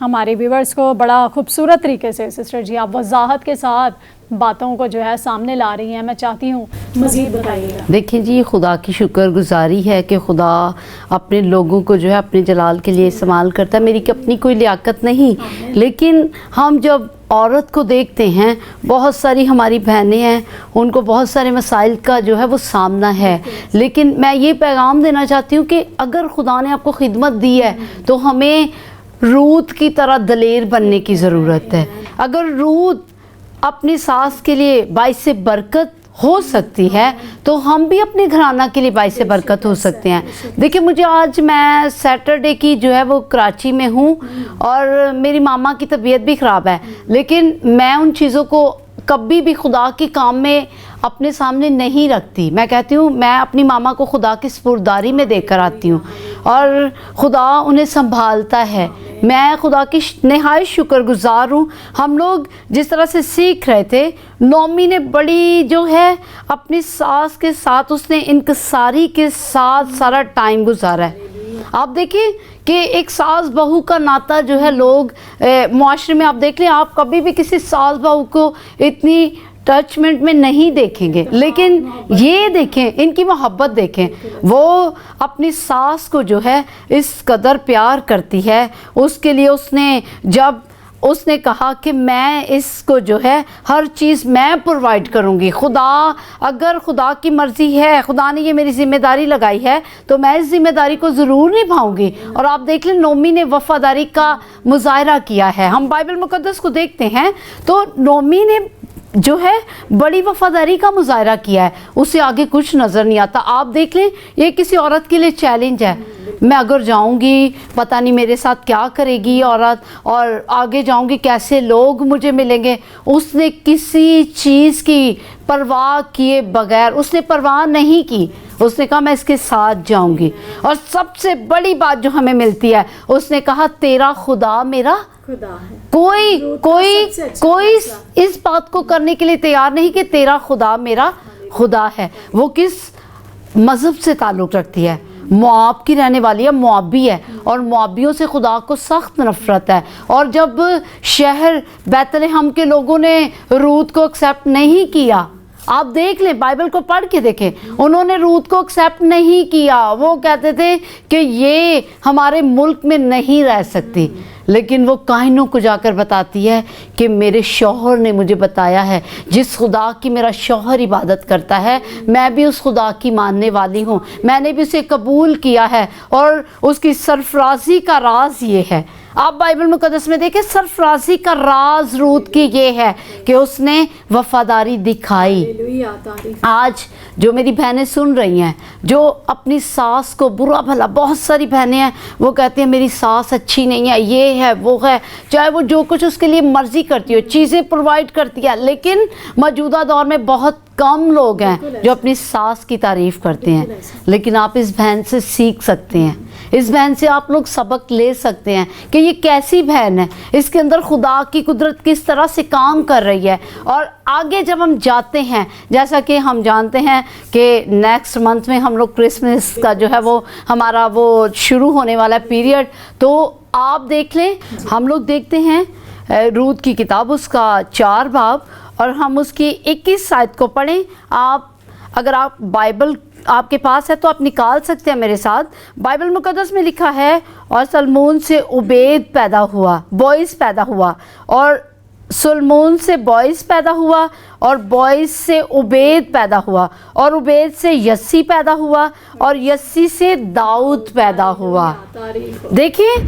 ہمارے ویورز کو بڑا خوبصورت طریقے سے سسٹر جی آپ وضاحت کے ساتھ باتوں کو جو ہے سامنے لا رہی ہیں. میں چاہتی ہوں مزید بتائیے گا. دیکھیں جی خدا کی شکر گزاری ہے کہ خدا اپنے لوگوں کو جو ہے اپنے جلال کے لیے استعمال کرتا ہے. میری اپنی کوئی لیاقت نہیں, لیکن ہم جب عورت کو دیکھتے ہیں, بہت ساری ہماری بہنیں ہیں, ان کو بہت سارے مسائل کا جو ہے وہ سامنا ہے, لیکن میں یہ پیغام دینا چاہتی ہوں کہ اگر خدا نے آپ کو خدمت دی ہے تو ہمیں روت کی طرح دلیر بننے کی ضرورت ہے. اگر روت اپنی ساس کے لیے باعث برکت ہو سکتی ہے تو ہم بھی اپنے گھرانہ کے لیے باعث برکت ہو سکتے ہیں. دیکھیں مجھے آج میں سیٹرڈے کی جو ہے وہ کراچی میں ہوں اور میری ماما کی طبیعت بھی خراب ہے, لیکن میں ان چیزوں کو کبھی بھی خدا کے کام میں اپنے سامنے نہیں رکھتی. میں کہتی ہوں میں اپنی ماما کو خدا کی سپرداری میں دے کر آتی ہوں اور خدا انہیں سنبھالتا ہے. میں خدا کی نہایت شکر گزار ہوں. ہم لوگ جس طرح سے سیکھ رہے تھے, نومی نے بڑی جو ہے اپنی ساس کے ساتھ اس نے انکساری کے ساتھ سارا ٹائم گزارا ہے. آپ دیکھیں کہ ایک ساس بہو کا ناطہ جو ہے لوگ معاشرے میں آپ دیکھ لیں, آپ کبھی بھی کسی ساس بہو کو اتنی ٹچمنٹ میں نہیں دیکھیں گے, لیکن یہ دیکھیں ان کی محبت دیکھیں, وہ اپنی ساس کو جو ہے اس قدر پیار کرتی ہے. اس کے لیے اس نے کہا کہ میں اس کو جو ہے ہر چیز میں پرووائڈ کروں گی. اگر خدا کی مرضی ہے, خدا نے یہ میری ذمہ داری لگائی ہے تو میں اس ذمہ داری کو ضرور نبھاؤں گی. اور آپ دیکھ لیں نومی نے وفاداری کا مظاہرہ کیا ہے. ہم بائبل مقدس کو دیکھتے ہیں تو نومی نے جو ہے بڑی وفاداری کا مظاہرہ کیا ہے, اسے آگے کچھ نظر نہیں آتا. آپ دیکھ لیں یہ کسی عورت کے لیے چیلنج ہے, میں اگر جاؤں گی پتہ نہیں میرے ساتھ کیا کرے گی عورت, اور آگے جاؤں گی کیسے لوگ مجھے ملیں گے. اس نے کسی چیز کی پرواہ کیے بغیر, اس نے پرواہ نہیں کی, اس نے کہا میں اس کے ساتھ جاؤں گی. اور سب سے بڑی بات جو ہمیں ملتی ہے, اس نے کہا تیرا خدا میرا خدا ہے. کوئی اس بات کو کرنے کے لیے تیار نہیں کہ تیرا خدا میرا خدا ہے. وہ کس مذہب سے تعلق رکھتی ہے؟ مواب کی رہنے والی ہے, موابی ہے, اور موابیوں سے خدا کو سخت نفرت ہے. اور جب شہر بیت لحم کے لوگوں نے روت کو ایکسیپٹ نہیں کیا, آپ دیکھ لیں بائبل کو پڑھ کے دیکھیں, انہوں نے روت کو ایکسیپٹ نہیں کیا. وہ کہتے تھے کہ یہ ہمارے ملک میں نہیں رہ سکتی, لیکن وہ کاہنوں کو جا کر بتاتی ہے کہ میرے شوہر نے مجھے بتایا ہے جس خدا کی میرا شوہر عبادت کرتا ہے میں بھی اس خدا کی ماننے والی ہوں, میں نے بھی اسے قبول کیا ہے. اور اس کی سرفرازی کا راز یہ ہے, آپ بائبل مقدس میں دیکھیں سرفرازی کا راز روت کی یہ ہے کہ اس نے وفاداری دکھائی. آج جو میری بہنیں سن رہی ہیں جو اپنی ساس کو برا بھلا, بہت ساری بہنیں ہیں وہ کہتی ہیں میری ساس اچھی نہیں ہے, یہ ہے وہ ہے, چاہے وہ جو کچھ اس کے لیے مرضی کرتی ہو, چیزیں پرووائڈ کرتی ہے, لیکن موجودہ دور میں بہت کم لوگ ہیں جو اپنی ساس کی تعریف کرتے ہیں. لیکن آپ اس بہن سے سیکھ سکتے ہیں, اس بہن سے آپ لوگ سبق لے سکتے ہیں کہ یہ کیسی بہن ہے, اس کے اندر خدا کی قدرت کس طرح سے کام کر رہی ہے. اور آگے جب ہم جاتے ہیں, جیسا کہ ہم جانتے ہیں کہ نیکسٹ منتھ میں ہم لوگ کرسمس کا جو ہے وہ ہمارا وہ شروع ہونے والا پیریڈ, تو آپ دیکھ لیں ہم لوگ دیکھتے ہیں روت کی کتاب اس کا 4 باب اور ہم اس کی 21 آیت کو پڑھیں. اگر آپ بائبل آپ کے پاس ہے تو آپ نکال سکتے ہیں میرے ساتھ. بائبل مقدس میں لکھا ہے اور سلمون سے عبید پیدا ہوا, بوئز پیدا ہوا, اور سلمون سے بوئز پیدا ہوا, اور بوئز سے عبید پیدا ہوا, اور عبید سے یسی پیدا ہوا, اور یسی سے داؤد پیدا ہوا. دیکھیے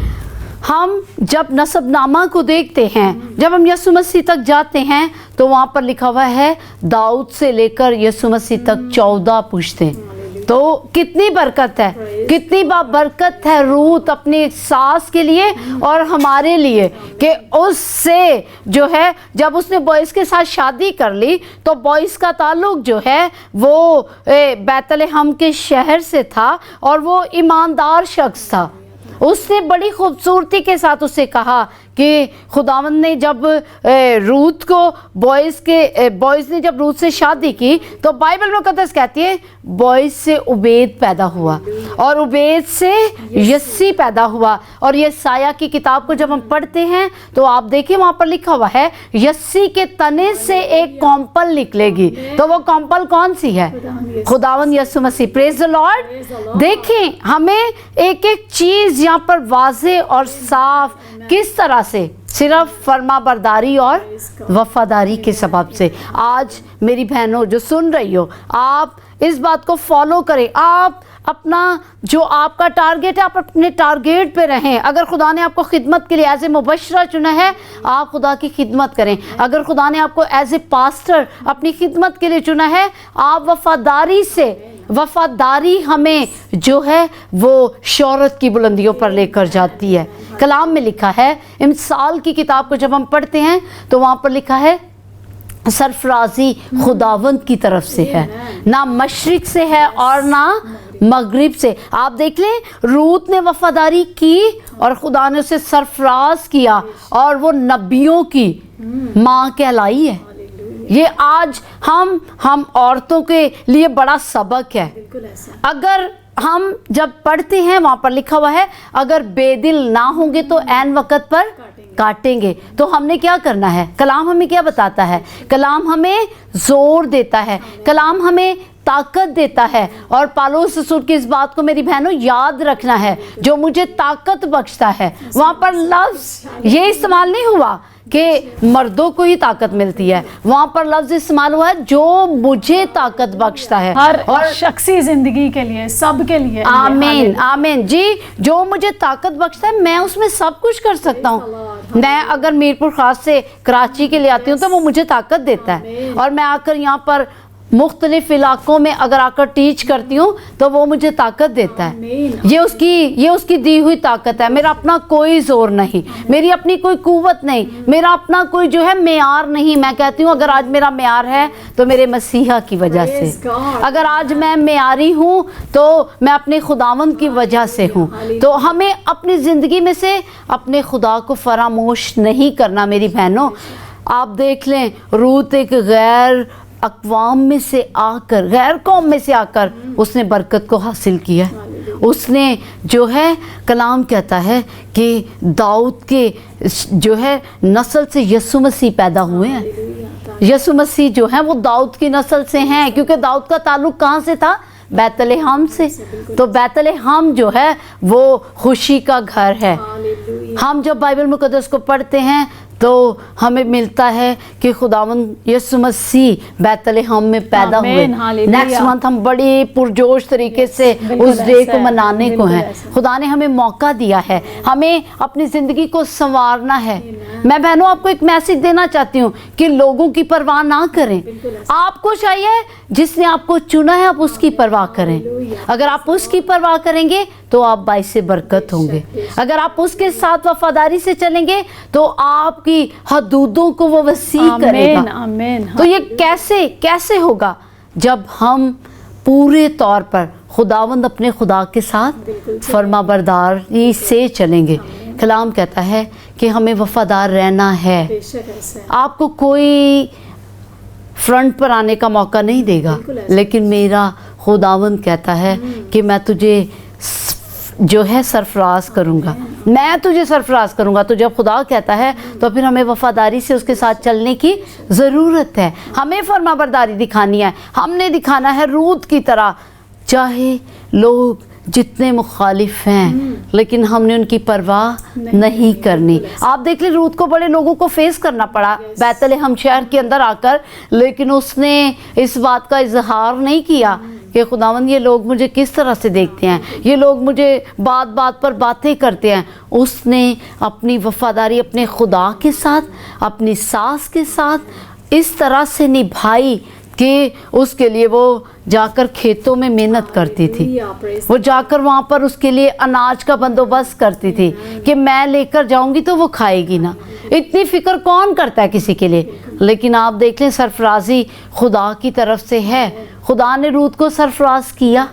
ہم جب نسب نامہ کو دیکھتے ہیں, جب ہم یسوع مسیح تک جاتے ہیں تو وہاں پر لکھا ہوا ہے داؤد سے لے کر یسوع مسیح تک 14 پشتیں. تو کتنی برکت ہے, کتنی برکت ہے روت اپنی ساس کے لیے اور ہمارے لیے کہ اس سے جو ہے جب اس نے بوئز کے ساتھ شادی کر لی تو بوئز کا تعلق جو ہے وہ بیت لحم کے شہر سے تھا اور وہ ایماندار شخص تھا. اس نے بڑی خوبصورتی کے ساتھ اسے کہا کہ خداوند نے جب روت کو بوئز نے جب روت سے شادی کی تو بائبل مقدس کہتی ہے بوئز سے عبید پیدا ہوا اور عبید سے یسی پیدا ہوا. اور یہ سایہ کی کتاب کو جب ہم پڑھتے ہیں تو آپ دیکھیں وہاں پر لکھا ہوا ہے یسی کے تنے سے ایک کمپل نکلے گی. تو وہ کمپل کون سی ہے؟ خداوند یسوع مسیح. پریز دی لارڈ. دیکھیں ہمیں ایک ایک چیز یہاں پر واضح اور صاف کس طرح سے صرف فرما برداری اور وفاداری کے سبب سے. آج میری بہنوں جو سن رہی ہو آپ اس بات کو فالو کریں. آپ اپنا جو آپ کا ٹارگیٹ ہے آپ اپنے ٹارگیٹ پہ رہیں. اگر خدا نے آپ کو خدمت کے لیے ایز اے مبشرہ چنا ہے آپ خدا کی خدمت کریں. اگر خدا نے آپ کو ایز اے پاسٹر اپنی خدمت کے لیے چنا ہے آپ وفاداری سے. وفاداری ہمیں جو ہے وہ شہرت کی بلندیوں پر لے کر جاتی ہے. کلام میں لکھا ہے امثال کی کتاب کو جب ہم پڑھتے ہیں تو وہاں پر لکھا ہے سرفرازی خداوند کی طرف سے ہے, نہ مشرق سے ہے اور نہ مغرب سے. آپ دیکھ لیں روت نے وفاداری کی اور خدا نے اسے سرفراز کیا اور وہ نبیوں کی ماں کہلائی ہے. یہ آج ہم عورتوں کے لیے بڑا سبق ہے. اگر ہم جب پڑھتے ہیں وہاں پر لکھا ہوا ہے اگر بے دل نہ ہوں گے تو عین وقت پر کاٹیں گے. تو ہم نے کیا کرنا ہے؟ کلام ہمیں کیا بتاتا ہے؟ کلام ہمیں زور دیتا ہے, کلام ہمیں طاقت دیتا ہے. اور پالوس رسول کی اس بات کو میری بہنوں یاد رکھنا ہے, جو مجھے طاقت بخشتا ہے. وہاں پر لفظ یہ استعمال نہیں ہوا کہ مردوں کو ہی طاقت ملتی ہے, وہاں پر لفظ استعمال ہوا ہے جو مجھے طاقت بخشتا ہے. ہر شخصی زندگی کے لیے, سب کے لیے. آمین آمین. جی جو مجھے طاقت بخشتا ہے میں اس میں سب کچھ کر سکتا ہوں. میں اگر میرپور خاص سے کراچی کے لیے آتی ہوں تو وہ مجھے طاقت دیتا ہے, اور میں آ کر یہاں پر مختلف علاقوں میں اگر آ کر ٹیچ کرتی ہوں تو وہ مجھے طاقت دیتا ہے. یہ اس کی دی ہوئی طاقت ہے. میرا اپنا کوئی زور نہیں, میری اپنی کوئی قوت نہیں, میرا اپنا کوئی جو ہے معیار نہیں. میں کہتی ہوں اگر آج میرا معیار ہے تو میرے مسیحا کی وجہ سے. اگر آج میں معیاری ہوں تو میں اپنے خداوند کی وجہ سے ہوں. تو ہمیں اپنی زندگی میں سے اپنے خدا کو فراموش نہیں کرنا میری بہنوں. آپ دیکھ لیں روت ایک غیر اقوام میں سے آ کر, غیر قوم میں سے آ کر اس نے برکت کو حاصل کیا. اس نے جو ہے کلام کہتا ہے کہ داؤد کے جو ہے نسل سے یسوع مسیح پیدا ہوئے ہیں. یسوع مسیح جو ہیں وہ داؤد کی نسل سے ہیں, کیونکہ داؤد کا تعلق کہاں سے تھا؟ بیت لحم سے. تو بیت لحم جو ہے وہ خوشی کا گھر ہے. ہم جب بائبل مقدس کو پڑھتے ہیں تو ہمیں ملتا ہے کہ خداوند یسوع مسیح بیت لحم میں پیدا ہوئے. نیکسٹ منتھ ہم بڑی پرجوش طریقے سے اس ڈے کو منانے کو ہیں. خدا نے ہمیں موقع دیا ہے, ہمیں اپنی زندگی کو سنوارنا ہے. میں بہنوں آپ کو ایک میسج دینا چاہتی ہوں کہ لوگوں کی پرواہ نہ کریں. آپ کو چاہیے جس نے آپ کو چنا ہے آپ اس کی پرواہ کریں. اگر آپ اس کی پرواہ کریں گے تو آپ باعث برکت ہوں گے. اگر آپ اس کے ساتھ وفاداری سے چلیں گے تو آپ کی حدودوں کو وہ وسیع کرے گا. تو یہ کیسے ہوگا؟ جب ہم پورے طور پر خداوند اپنے خدا کے ساتھ فرما برداری سے چلیں گے. کلام کہتا ہے کہ ہمیں وفادار رہنا ہے. آپ کو کوئی فرنٹ پر آنے کا موقع نہیں دے گا, لیکن میرا خداوند کہتا ہے کہ میں تجھے جو ہے سرفراز کروں گا, میں تجھے سرفراز کروں گا. تو جب خدا کہتا ہے تو پھر ہمیں وفاداری سے اس کے ساتھ چلنے کی ضرورت ہے. ہمیں فرما برداری دکھانی ہے. ہم نے دکھانا ہے روت کی طرح, چاہے لوگ جتنے مخالف ہیں لیکن ہم نے ان کی پرواہ نہیں کرنی. آپ دیکھ لیں روت کو بڑے لوگوں کو فیس کرنا پڑا بیت لحم شہر کے اندر آ کر, لیکن اس نے اس بات کا اظہار نہیں کیا کہ خداوند یہ لوگ مجھے کس طرح سے دیکھتے ہیں, یہ لوگ مجھے بات بات پر باتیں کرتے ہیں. اس نے اپنی وفاداری اپنے خدا کے ساتھ, اپنی ساس کے ساتھ اس طرح سے نبھائی کہ اس کے لیے وہ جا کر کھیتوں میں محنت کرتی تھی. وہ جا کر وہاں پر اس کے لیے اناج کا بندوبست کرتی تھی کہ میں لے کر جاؤں گی تو وہ کھائے گی نا. اتنی فکر کون کرتا ہے کسی کے لیے؟ لیکن آپ دیکھ لیں سرفرازی خدا کی طرف سے ہے. خدا نے روت کو سرفراز کیا,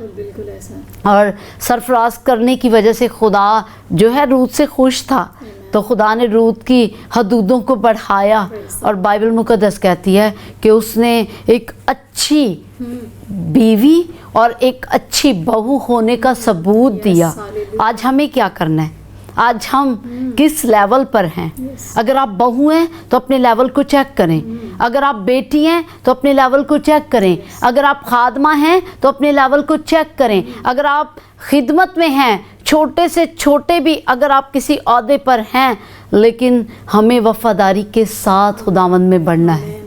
اور سرفراز کرنے کی وجہ سے خدا جو ہے روت سے خوش تھا. تو خدا نے روت کی حدودوں کو بڑھایا، اور بائبل مقدس کہتی ہے کہ اس نے ایک اچھی بیوی اور ایک اچھی بہو ہونے کا ثبوت دیا۔ آج ہمیں کیا کرنا ہے؟ آج ہم کس لیول پر ہیں؟ اگر آپ بہو ہیں تو اپنے لیول کو چیک کریں، اگر آپ بیٹی ہیں تو اپنے لیول کو چیک کریں، اگر آپ خادمہ ہیں تو اپنے لیول کو چیک کریں، اگر آپ خدمت میں ہیں، چھوٹے سے چھوٹے بھی اگر آپ کسی عہدے پر ہیں، لیکن ہمیں وفاداری کے ساتھ خداوند میں بڑھنا ہے۔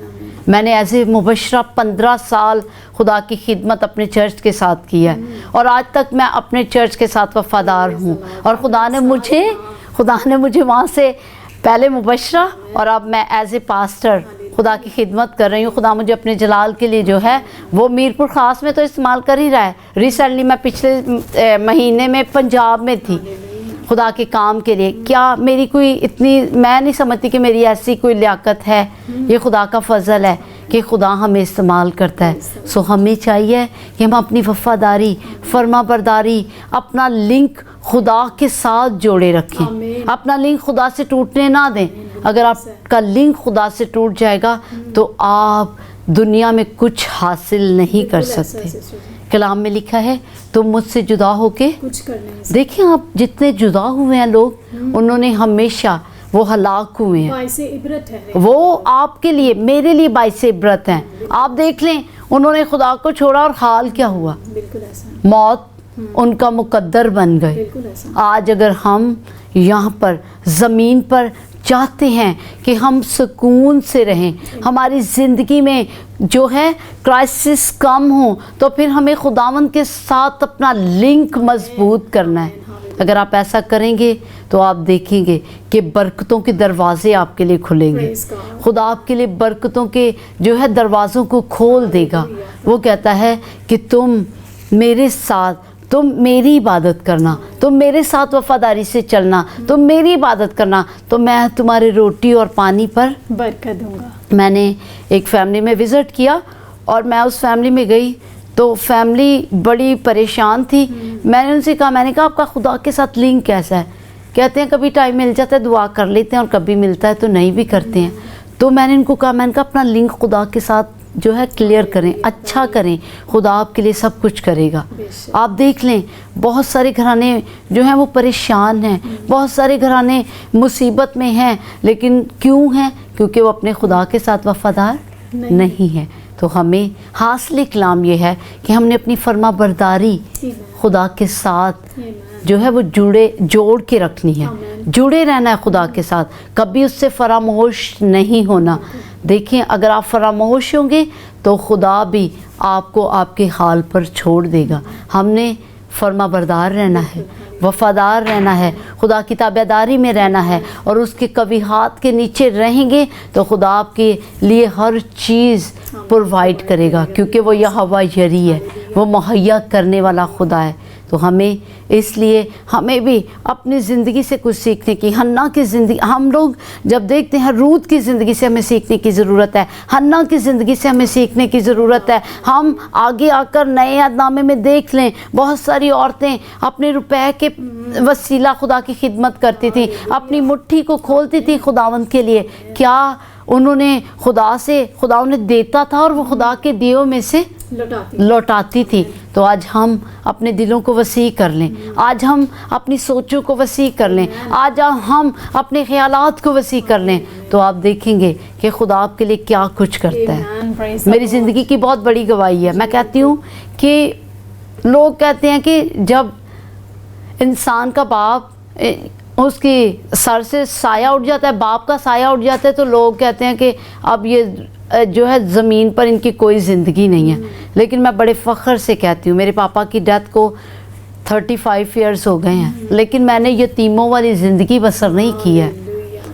میں نے ایسے مبشرہ 15 سال خدا کی خدمت اپنے چرچ کے ساتھ کی ہے، اور آج تک میں اپنے چرچ کے ساتھ وفادار ہوں، اور خدا نے مجھے وہاں سے پہلے مبشرہ اور اب میں ایز اے پاسٹر خدا کی خدمت کر رہی ہوں۔ خدا مجھے اپنے جلال کے لیے جو ہے وہ میرپور خاص میں تو استعمال کر ہی رہا ہے۔ ریسنٹلی میں پچھلے مہینے میں پنجاب میں تھی خدا کے کام کے لیے۔ کیا میری کوئی اتنی، میں نہیں سمجھتی کہ میری ایسی کوئی لیاقت ہے، یہ خدا کا فضل ہے کہ خدا ہمیں استعمال کرتا ہے۔ سو ہمیں چاہیے کہ ہم اپنی وفاداری، فرما برداری، اپنا لنک خدا کے ساتھ جوڑے رکھیں، اپنا لنک خدا سے ٹوٹنے نہ دیں۔ اگر آپ کا لنک خدا سے ٹوٹ جائے گا تو آپ دنیا میں کچھ حاصل نہیں کر سکتے۔ کلام میں لکھا ہے تم مجھ سے جدا ہو کے کچھ کرنے میں دیکھیں، آپ جتنے جدا ہوئے ہیں لوگ، انہوں نے ہمیشہ وہ ہلاک ہوئے ہیں۔ باعث عبرت ہے وہ آپ کے لیے، میرے لیے باعث عبرت ہیں۔ آپ دیکھ لیں انہوں نے خدا کو چھوڑا اور حال کیا ہوا، بالکل ایسا، موت ان کا مقدر بن گئے۔ بالکل ایسا۔ آج اگر ہم یہاں پر زمین پر چاہتے ہیں کہ ہم سکون سے رہیں، ہماری زندگی میں جو ہے کرائسس کم ہوں، تو پھر ہمیں خداوند کے ساتھ اپنا لنک مضبوط کرنا ہے۔ اگر آپ ایسا کریں گے تو آپ دیکھیں گے کہ برکتوں کے دروازے آپ کے لیے کھلیں گے۔ خدا آپ کے لیے برکتوں کے جو ہے دروازوں کو کھول دے گا۔ وہ کہتا ہے کہ تم میرے ساتھ، تم میری عبادت کرنا، تم میرے ساتھ وفاداری سے چلنا، تم میری عبادت کرنا، تو میں تمہارے روٹی اور پانی پر برکت دوں گا۔ میں نے ایک فیملی میں وزٹ کیا، اور میں اس فیملی میں گئی تو فیملی بڑی پریشان تھی۔ میں نے ان سے کہا، میں نے کہا آپ کا خدا کے ساتھ لنک کیسا ہے؟ کہتے ہیں کبھی ٹائم مل جاتا ہے دعا کر لیتے ہیں، اور کبھی ملتا ہے تو نہیں بھی کرتے ہیں۔ تو میں نے ان کو کہا، میں نے کہا اپنا لنک خدا کے ساتھ جو ہے کلیئر کریں، اچھا کریں، خدا آپ کے لیے سب کچھ کرے گا۔ آپ دیکھ لیں بہت سارے گھرانے جو ہیں وہ پریشان ہیں، بہت سارے گھرانے مصیبت میں ہیں، لیکن کیوں ہیں؟ کیونکہ وہ اپنے خدا کے ساتھ وفادار نہیں ہیں۔ تو ہمیں حاصل کلام یہ ہے کہ ہم نے اپنی فرما برداری خدا کے ساتھ جو ہے وہ جوڑ کے رکھنی ہے، جڑے رہنا ہے خدا کے ساتھ، کبھی اس سے فراموش نہیں ہونا۔ دیکھیں اگر آپ فراموش ہوں گے تو خدا بھی آپ کو آپ کے حال پر چھوڑ دے گا۔ ہم نے فرما بردار رہنا ہے، وفادار رہنا ہے، خدا کی تابعداری میں رہنا ہے، اور اس کے کبھی کے نیچے رہیں گے تو خدا آپ کے لیے ہر چیز پرووائڈ کرے گا، کیونکہ وہ یہوہ یری ہے، وہ مہیا کرنے والا خدا ہے۔ تو ہمیں اس لیے ہمیں بھی اپنی زندگی سے کچھ سیکھنے کی، حنا کی زندگی ہم لوگ جب دیکھتے ہیں، روت کی زندگی سے ہمیں سیکھنے کی ضرورت ہے، حنا کی زندگی سے ہمیں سیکھنے کی ضرورت ہے۔ ہم آگے آ کر نئے عہد نامے میں دیکھ لیں، بہت ساری عورتیں اپنے روپے کے وسیلہ خدا کی خدمت کرتی تھیں، اپنی مٹھی کو کھولتی تھیں خداوند کے لیے۔ کیا انہوں نے خدا انہیں دیتا تھا اور وہ خدا کے دیوں میں سے لوٹاتی تھی۔ تو آج ہم اپنے دلوں کو وسیع کر لیں، آج ہم اپنی سوچوں کو وسیع کر لیں، آج ہم اپنے خیالات کو وسیع کر لیں، تو آپ دیکھیں گے کہ خدا آپ کے لیے کیا کچھ کرتا ہے۔ میری زندگی کی بہت بڑی گواہی ہے۔ میں کہتی ہوں کہ لوگ کہتے ہیں کہ جب انسان کا باپ اس کی سر سے سایہ اٹھ جاتا ہے، باپ کا سایہ اٹھ جاتا ہے، تو لوگ کہتے ہیں کہ اب یہ جو ہے زمین پر ان کی کوئی زندگی نہیں ہے۔ لیکن میں بڑے فخر سے کہتی ہوں، میرے پاپا کی ڈیتھ کو 35 ایئرز ہو گئے ہیں، لیکن میں نے یتیموں والی زندگی بسر نہیں کی ہے۔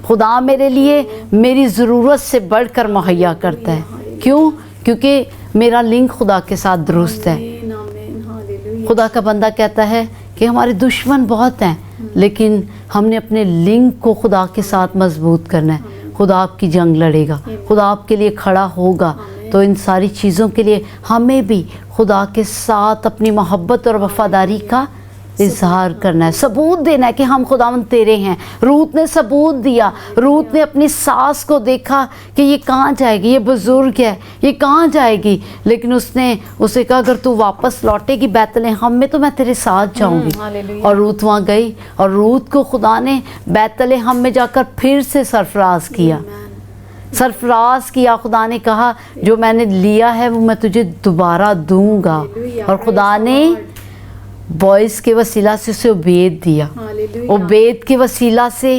خدا میرے لیے میری ضرورت سے بڑھ کر مہیا کرتا ہے۔ کیوں؟ کیونکہ میرا لنک خدا کے ساتھ درست ہے۔ خدا کا بندہ کہتا ہے کہ ہمارے دشمن بہت ہیں، لیکن ہم نے اپنے لنک کو خدا کے ساتھ مضبوط کرنا ہے۔ خدا آپ کی جنگ لڑے گا، خدا آپ کے لیے کھڑا ہوگا۔ تو ان ساری چیزوں کے لیے ہمیں بھی خدا کے ساتھ اپنی محبت اور وفاداری کا اظہار کرنا ہے, ثبوت دینا ہے کہ ہم خداوند تیرے ہیں. روت نے ثبوت دیا, روت نے اپنی ساس کو دیکھا کہ یہ کہاں جائے گی, یہ بزرگ ہے, یہ کہاں جائے گی, لیکن اس نے اسے کہا اگر تو واپس لوٹے گی بیت لحم میں تو میں تیرے ساتھ جاؤں گی. اور روت وہاں گئی, اور روت کو خدا نے بیت لحم میں جا کر پھر سے سرفراز کیا, سرفراز کیا. خدا نے کہا جو میں نے لیا ہے وہ میں تجھے دوبارہ دوں گا. اور خدا نے بوئز کے وسیلہ سے اسے عبید دیا, عبید کے وسیلہ سے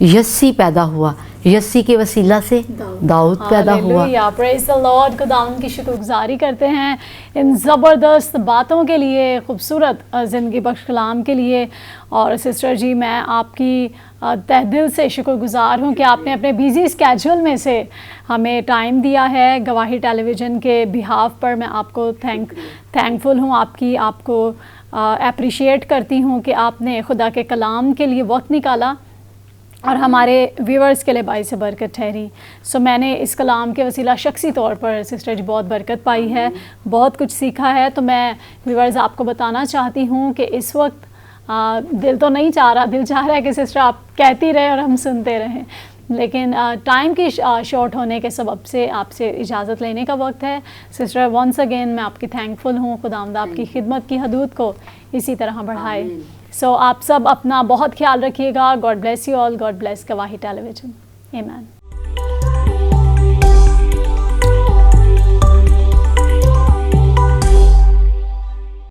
یسی پیدا ہوا, یسی کے وسیلہ سے داؤد پیدا ہوا. پریز دی لارڈ. خداوند کی شکر گزاری کرتے ہیں ان زبردست باتوں کے لیے, خوبصورت زندگی بخش کلام کے لیے. اور سسٹر جی میں آپ کی تہ دل سے شکر گزار ہوں کہ آپ نے اپنے بیزی اسکیجول میں سے ہمیں ٹائم دیا ہے. گواہی ٹیلی ویژن کے بہاف پر میں آپ کو تھینکفل ہوں, آپ کو اپریشیٹ کرتی ہوں کہ آپ نے خدا کے کلام کے لیے وقت نکالا اور ہمارے ویورز کے لیے باعث برکت ٹھہری. سو میں نے اس کلام کے وسیلہ شخصی طور پر سسٹر جی بہت برکت پائی ہے, بہت کچھ سیکھا ہے. تو میں ویورز آپ کو بتانا چاہتی ہوں کہ اس وقت دل تو نہیں چاہ رہا, دل چاہ رہا ہے کہ سسٹر آپ کہتی رہے اور ہم سنتے رہیں, لیکن ٹائم کی شارٹ ہونے کے سبب سے آپ سے اجازت لینے کا وقت ہے. سسٹر ونس اگین میں آپ کی تھینکفل ہوں, خداوند آپ کی خدمت کی حدود کو اسی طرح بڑھائے. سو آپ سب اپنا بہت خیال رکھیے گا. God bless you all. God bless Gawahi tele vision. آمین.